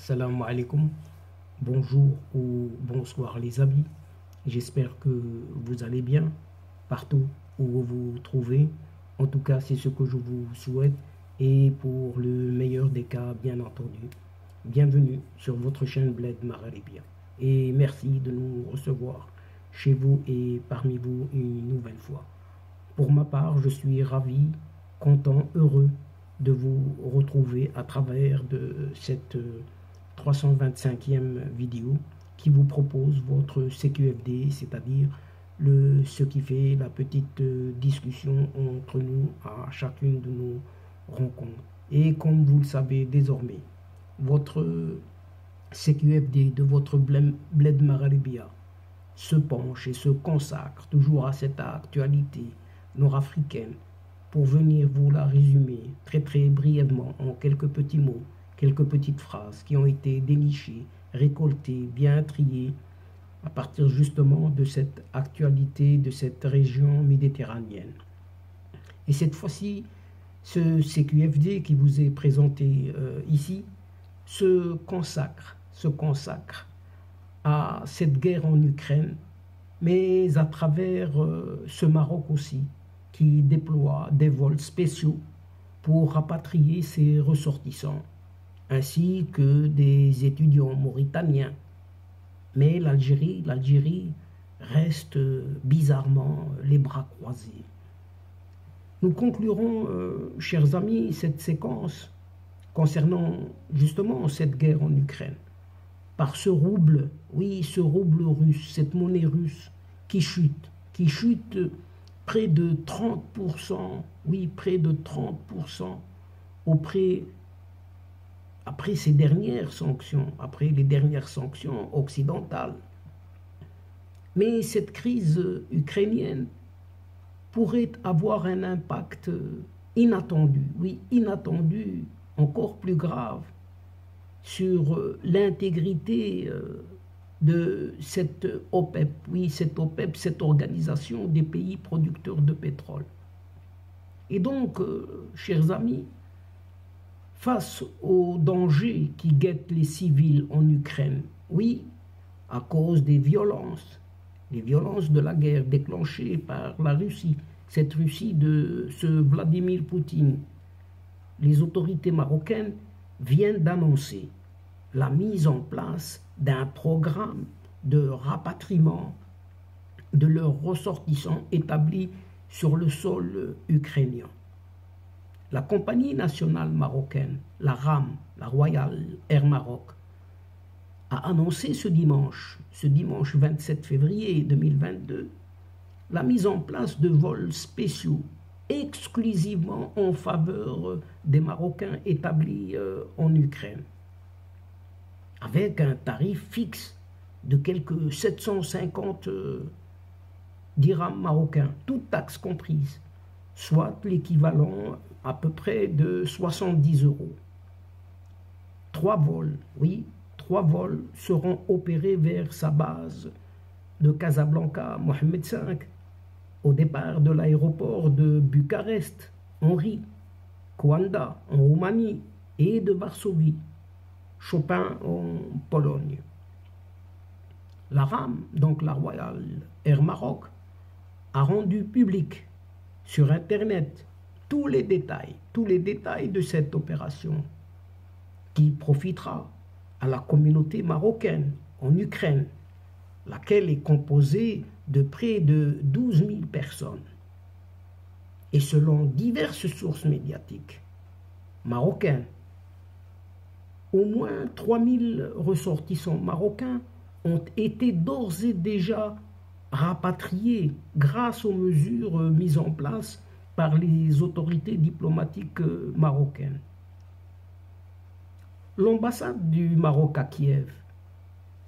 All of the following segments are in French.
Salam alaikum, bonjour ou bonsoir les amis. J'espère que vous allez bien partout où vous vous trouvez. En tout cas, c'est ce que je vous souhaite et pour le meilleur des cas, bien entendu. Bienvenue sur votre chaîne Bled Magharibia et merci de nous recevoir chez vous et parmi vous une nouvelle fois. Pour ma part, je suis ravi, content, heureux de vous retrouver à travers de cette 325e vidéo qui vous propose votre CQFD, c'est-à-dire ce qui fait la petite discussion entre nous à chacune de nos rencontres. Et comme vous le savez désormais, votre CQFD de votre Bled Magharibia se penche et se consacre toujours à cette actualité nord-africaine pour venir vous la résumer très brièvement en quelques petits mots, quelques petites phrases qui ont été dénichées, récoltées, bien triées à partir justement de cette actualité de cette région méditerranéenne. Et cette fois-ci, ce CQFD qui vous est présenté ici se consacre à cette guerre en Ukraine, mais à travers ce Maroc aussi, qui déploie des vols spéciaux pour rapatrier ses ressortissants, ainsi que des étudiants mauritaniens. Mais l'Algérie reste bizarrement les bras croisés. Nous conclurons, chers amis, cette séquence concernant justement cette guerre en Ukraine par ce rouble, oui, ce rouble russe, cette monnaie russe qui chute près de 30%, oui, près de 30% après ces dernières sanctions, après les dernières sanctions occidentales. Mais cette crise ukrainienne pourrait avoir un impact inattendu, oui, inattendu, encore plus grave, sur l'intégrité de cette OPEP, oui, cette OPEP, cette organisation des pays producteurs de pétrole. Et donc, chers amis, face aux dangers qui guettent les civils en Ukraine, oui, à cause des violences de la guerre déclenchée par la Russie, cette Russie de ce Vladimir Poutine, les autorités marocaines viennent d'annoncer la mise en place d'un programme de rapatriement de leurs ressortissants établis sur le sol ukrainien. La compagnie nationale marocaine, la RAM, la Royal Air Maroc, a annoncé ce dimanche 27 février 2022, la mise en place de vols spéciaux exclusivement en faveur des Marocains établis en Ukraine, avec un tarif fixe de quelques 750 dirhams marocains, toutes taxes comprises, soit l'équivalent à peu près de 70 €. 3 vols, oui, 3 vols seront opérés vers sa base de Casablanca, Mohamed V, au départ de l'aéroport de Bucarest, Henri, Coanda, en Roumanie, et de Varsovie, Chopin, en Pologne. La RAM, donc la Royal Air Maroc, a rendu public sur Internet tous les détails de cette opération qui profitera à la communauté marocaine en Ukraine, laquelle est composée de près de 12 000 personnes. Et selon diverses sources médiatiques marocaines, au moins 3 000 ressortissants marocains ont été d'ores et déjà rapatriés grâce aux mesures mises en place par les autorités diplomatiques marocaines. L'ambassade du Maroc à Kiev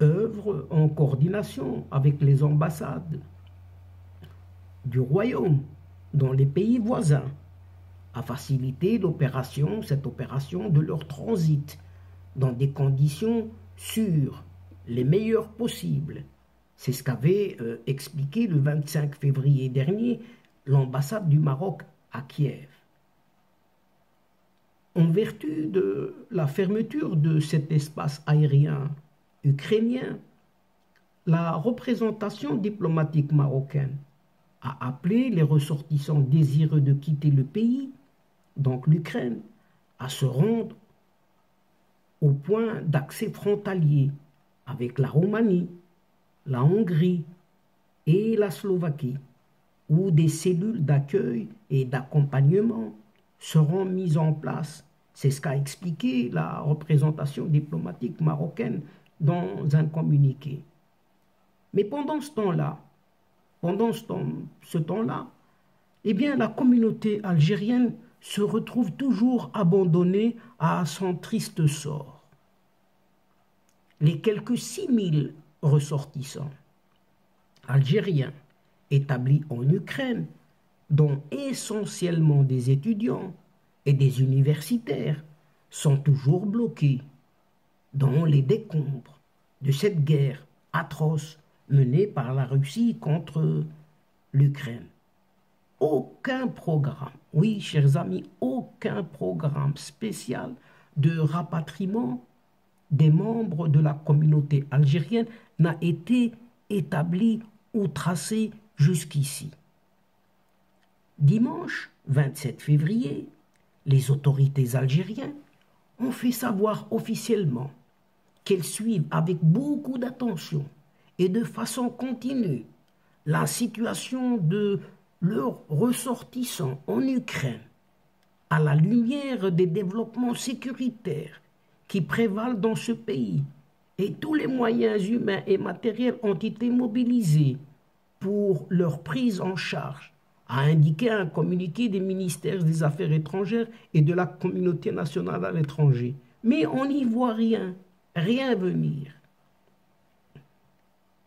œuvre en coordination avec les ambassades du Royaume dans les pays voisins à faciliter cette opération de leur transit dans des conditions sûres, les meilleures possibles. C'est ce qu'avait expliqué le 25 février dernier l'ambassade du Maroc à Kiev. En vertu de la fermeture de cet espace aérien ukrainien, la représentation diplomatique marocaine a appelé les ressortissants désireux de quitter le pays, donc l'Ukraine, à se rendre au point d'accès frontalier avec la Roumanie, la Hongrie et la Slovaquie, où des cellules d'accueil et d'accompagnement seront mises en place. C'est ce qu'a expliqué la représentation diplomatique marocaine dans un communiqué. Mais pendant ce temps-là, eh bien, la communauté algérienne se retrouve toujours abandonnée à son triste sort. Les quelques 6000 ressortissants algériens établis en Ukraine, dont essentiellement des étudiants et des universitaires, sont toujours bloqués dans les décombres de cette guerre atroce menée par la Russie contre l'Ukraine. Aucun programme, oui, chers amis, aucun programme spécial de rapatriement des membres de la communauté algérienne n'a été établi ou tracé jusqu'ici. Dimanche 27 février, les autorités algériennes ont fait savoir officiellement qu'elles suivent avec beaucoup d'attention et de façon continue la situation de leurs ressortissants en Ukraine à la lumière des développements sécuritaires qui prévalent dans ce pays, et tous les moyens humains et matériels ont été mobilisés pour leur prise en charge, a indiqué un communiqué des ministères des Affaires étrangères et de la communauté nationale à l'étranger. Mais on n'y voit rien venir.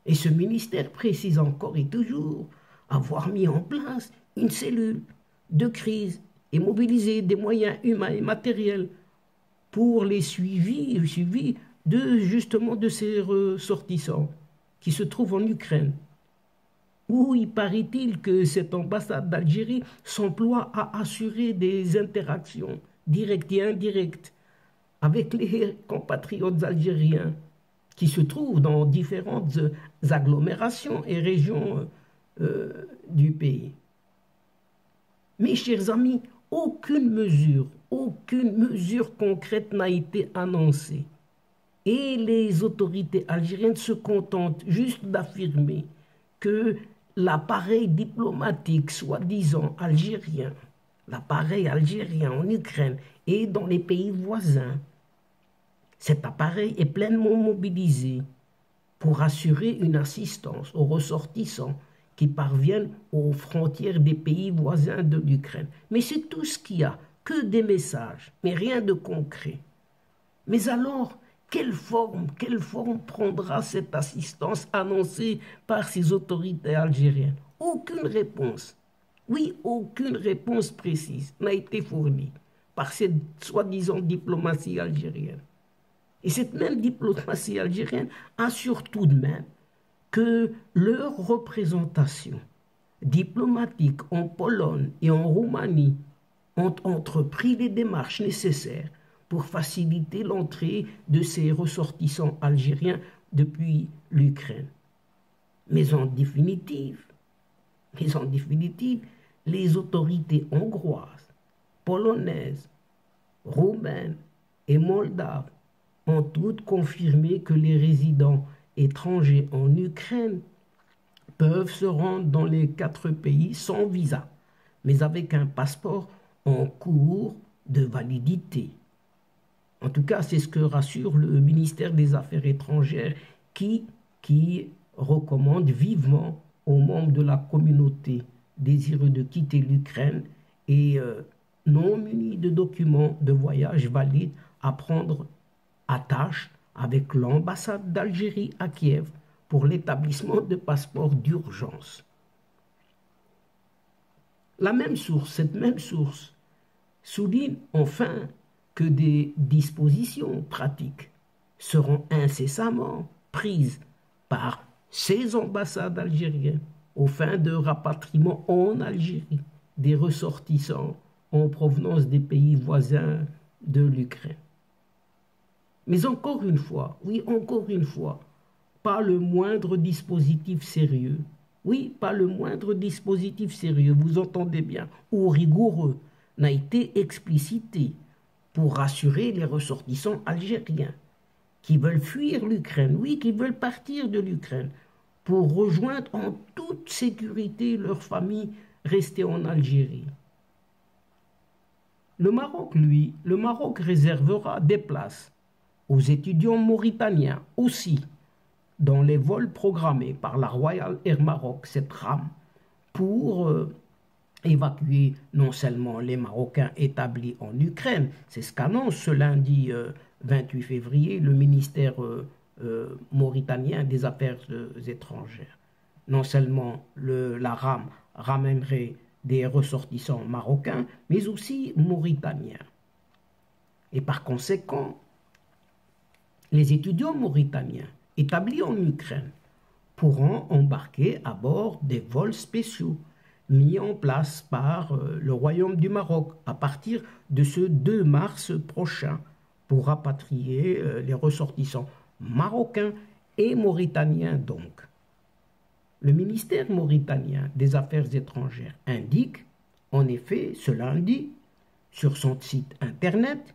Et ce ministère précise encore et toujours avoir mis en place une cellule de crise et mobilisé des moyens humains et matériels pour les suivis de ces ressortissants qui se trouvent en Ukraine, où il paraît-il que cette ambassade d'Algérie s'emploie à assurer des interactions directes et indirectes avec les compatriotes algériens qui se trouvent dans différentes agglomérations et régions du pays. Mes chers amis, aucune mesure concrète n'a été annoncée. Et les autorités algériennes se contentent juste d'affirmer que l'appareil diplomatique soi-disant algérien, l'appareil algérien en Ukraine et dans les pays voisins, cet appareil est pleinement mobilisé pour assurer une assistance aux ressortissants qui parviennent aux frontières des pays voisins de l'Ukraine. Mais c'est tout ce qu'il y a, que des messages, mais rien de concret. Mais alors, quelle forme prendra cette assistance annoncée par ces autorités algériennes? Aucune réponse. Oui, aucune réponse précise n'a été fournie par cette soi-disant diplomatie algérienne. Et cette même diplomatie algérienne assure tout de même que leur représentation diplomatique en Pologne et en Roumanie ont entrepris les démarches nécessaires pour faciliter l'entrée de ces ressortissants algériens depuis l'Ukraine. Mais en définitive, les autorités hongroises, polonaises, roumaines et moldaves ont toutes confirmé que les résidents étrangers en Ukraine peuvent se rendre dans les 4 pays sans visa, mais avec un passeport en cours de validité. En tout cas, c'est ce que rassure le ministère des Affaires étrangères qui recommande vivement aux membres de la communauté désireux de quitter l'Ukraine et non munis de documents de voyage valides à prendre attache avec l'ambassade d'Algérie à Kiev pour l'établissement de passeports d'urgence. Cette même source souligne enfin que des dispositions pratiques seront incessamment prises par ces ambassades algériennes aux fins de rapatriement en Algérie des ressortissants en provenance des pays voisins de l'Ukraine. Mais encore une fois, oui, encore une fois, pas le moindre dispositif sérieux. Oui, pas le moindre dispositif sérieux, vous entendez bien, ou rigoureux, n'a été explicité pour rassurer les ressortissants algériens qui veulent fuir l'Ukraine, oui, qui veulent partir de l'Ukraine pour rejoindre en toute sécurité leur famille restée en Algérie. Le Maroc, lui, le Maroc réservera des places aux étudiants mauritaniens aussi dans les vols programmés par la Royal Air Maroc, cette rame, pour évacuer non seulement les Marocains établis en Ukraine, c'est ce qu'annonce ce lundi 28 février le ministère mauritanien des Affaires étrangères. Non seulement la rame ramènerait des ressortissants marocains, mais aussi mauritaniens. Et par conséquent, les étudiants mauritaniens établis en Ukraine pourront embarquer à bord des vols spéciaux mis en place par le Royaume du Maroc à partir de ce 2 mars prochain pour rapatrier les ressortissants marocains et mauritaniens donc. Le ministère mauritanien des Affaires étrangères indique en effet ce lundi sur son site internet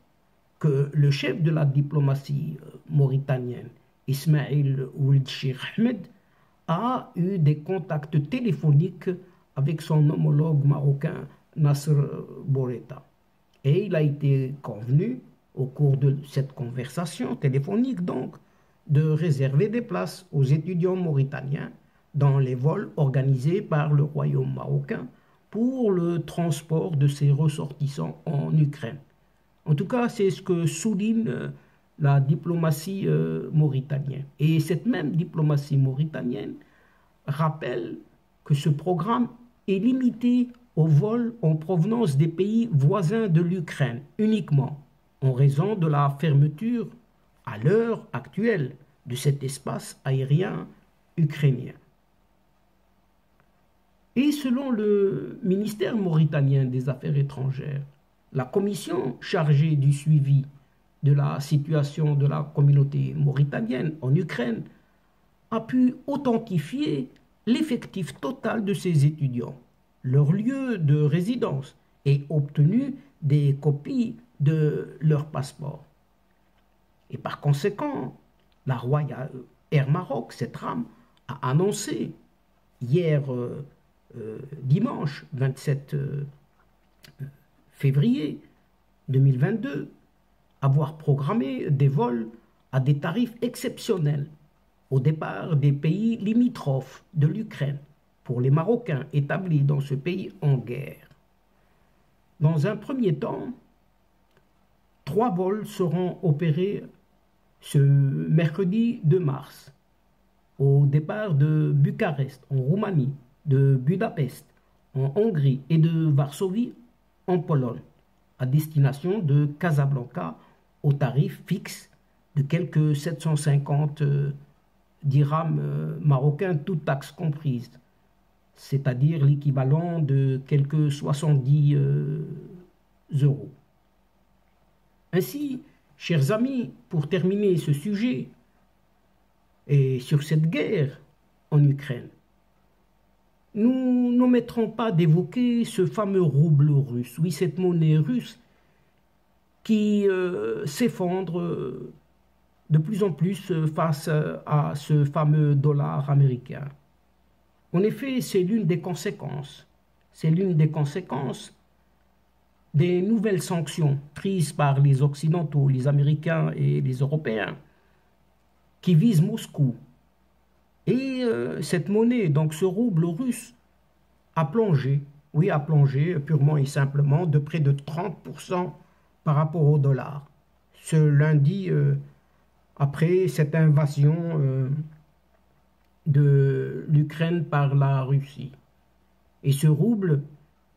que le chef de la diplomatie mauritanienne, Ismail Ould Cheikh Ahmed, a eu des contacts téléphoniques avec son homologue marocain Nasser Bourita. Et il a été convenu, au cours de cette conversation téléphonique donc, de réserver des places aux étudiants mauritaniens dans les vols organisés par le Royaume marocain pour le transport de ses ressortissants en Ukraine. En tout cas, c'est ce que souligne la diplomatie mauritanienne. Et cette même diplomatie mauritanienne rappelle que ce programme est limité aux vols en provenance des pays voisins de l'Ukraine uniquement, en raison de la fermeture à l'heure actuelle de cet espace aérien ukrainien. Et selon le ministère mauritanien des Affaires étrangères, la commission chargée du suivi de la situation de la communauté mauritanienne en Ukraine a pu authentifier l'effectif total de ces étudiants, leur lieu de résidence et obtenu des copies de leur passeport. Et par conséquent, la Royal Air Maroc, cette rame, a annoncé hier dimanche 27 février 2022 avoir programmé des vols à des tarifs exceptionnels au départ des pays limitrophes de l'Ukraine pour les Marocains établis dans ce pays en guerre. Dans un premier temps, 3 vols seront opérés ce mercredi 2 mars au départ de Bucarest en Roumanie, de Budapest en Hongrie et de Varsovie en Pologne, à destination de Casablanca au tarif fixe de quelques 750 dirhams marocains, toutes taxes comprises, c'est-à-dire l'équivalent de quelques 70 euros. Ainsi, chers amis, pour terminer ce sujet et sur cette guerre en Ukraine, nous n'omettrons pas d'évoquer ce fameux rouble russe, oui, cette monnaie russe qui s'effondre de plus en plus face à ce fameux dollar américain. En effet, c'est l'une des conséquences. C'est l'une des conséquences des nouvelles sanctions prises par les Occidentaux, les Américains et les Européens, qui visent Moscou. Et cette monnaie, donc ce rouble russe, a plongé, oui, a plongé purement et simplement de près de 30% par rapport au dollar. Ce lundi, après cette invasion de l'Ukraine par la Russie. Et ce rouble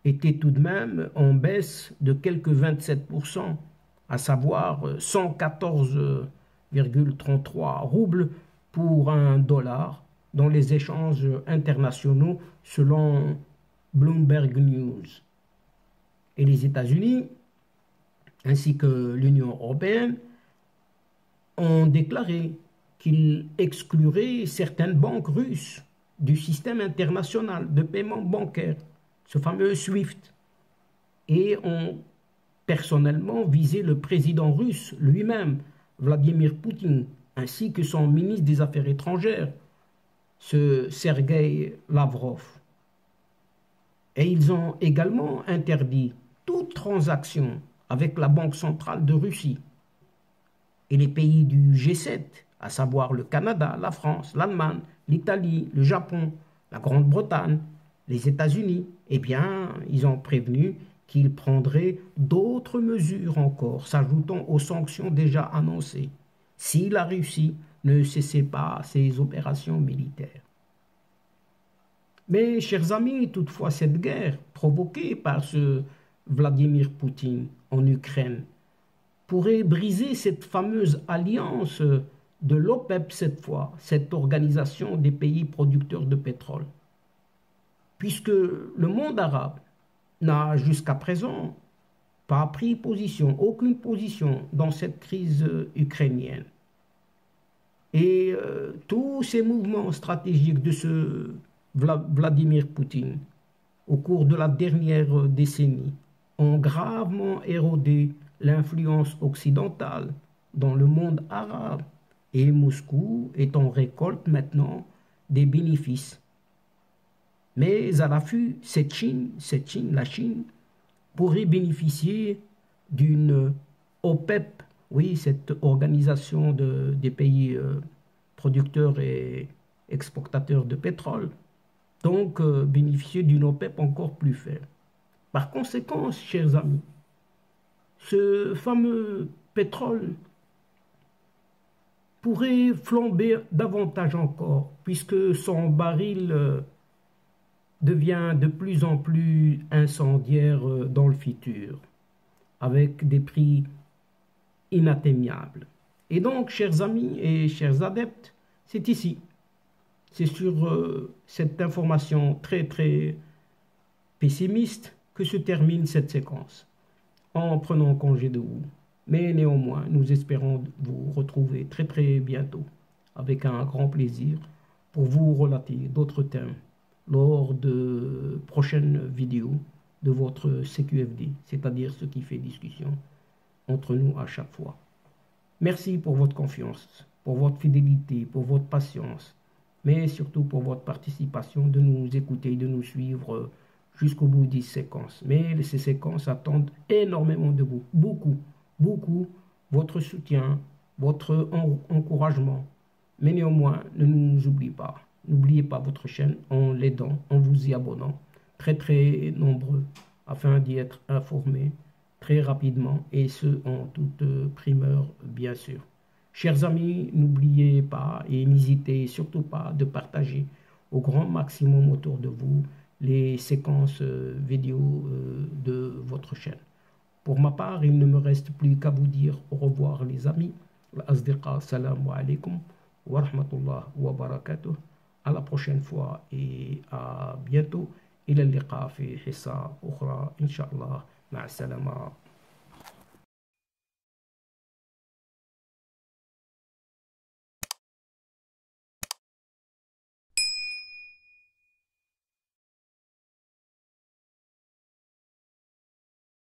était tout de même en baisse de quelques 27%, à savoir 114,33 roubles pour un dollar dans les échanges internationaux selon Bloomberg News. Et les États-Unis ainsi que l'Union européenne ont déclaré qu'ils excluraient certaines banques russes du système international de paiement bancaire, ce fameux SWIFT, et ont personnellement visé le président russe lui-même, Vladimir Poutine, ainsi que son ministre des Affaires étrangères, ce Sergueï Lavrov. Et ils ont également interdit toute transaction avec la Banque centrale de Russie et les pays du G7, à savoir le Canada, la France, l'Allemagne, l'Italie, le Japon, la Grande-Bretagne, les États-Unis. Eh bien, ils ont prévenu qu'ils prendraient d'autres mesures encore, s'ajoutant aux sanctions déjà annoncées, si la Russie ne cessait pas ses opérations militaires. Mais, chers amis, toutefois, cette guerre provoquée par ce Vladimir Poutine en Ukraine pourrait briser cette fameuse alliance de l'OPEP cette fois, cette organisation des pays producteurs de pétrole. Puisque le monde arabe n'a jusqu'à présent pas pris position, aucune position dans cette crise ukrainienne. Et tous ces mouvements stratégiques de ce Vladimir Poutine au cours de la dernière décennie ont gravement érodé l'influence occidentale dans le monde arabe et Moscou est en récolte maintenant des bénéfices. Mais à l'affût, la Chine pourrait bénéficier d'une OPEP, oui, cette organisation des pays producteurs et exportateurs de pétrole, donc bénéficier d'une OPEP encore plus faible. Par conséquent, chers amis, ce fameux pétrole pourrait flamber davantage encore, puisque son baril devient de plus en plus incendiaire dans le futur, avec des prix inatteignables. Et donc, chers amis et chers adeptes, c'est ici. C'est sur cette information très très pessimiste que se termine cette séquence, en prenant congé de vous. Mais néanmoins, nous espérons vous retrouver très très bientôt, avec un grand plaisir, pour vous relater d'autres thèmes lors de prochaines vidéos de votre CQFD, c'est-à-dire ce qui fait discussion entre nous à chaque fois. Merci pour votre confiance, pour votre fidélité, pour votre patience, mais surtout pour votre participation, de nous écouter, de nous suivre jusqu'au bout des séquences. Mais ces séquences attendent énormément de vous, beaucoup, votre soutien, votre encouragement. Mais néanmoins, ne nous oubliez pas. N'oubliez pas votre chaîne en l'aidant, en vous y abonnant, très nombreux, afin d'y être informés très rapidement, et ce, en toute primeur, bien sûr. Chers amis, n'oubliez pas et n'hésitez surtout pas de partager au grand maximum autour de vous les séquences vidéo de votre chaîne. Pour ma part, il ne me reste plus qu'à vous dire au revoir les amis. Al-Asdiqa, salam alaikum wa rahmatullah wa barakatuh. À la prochaine fois et à bientôt. إلى اللقاء في حصة أخرى إن شاء الله. مع السلامة.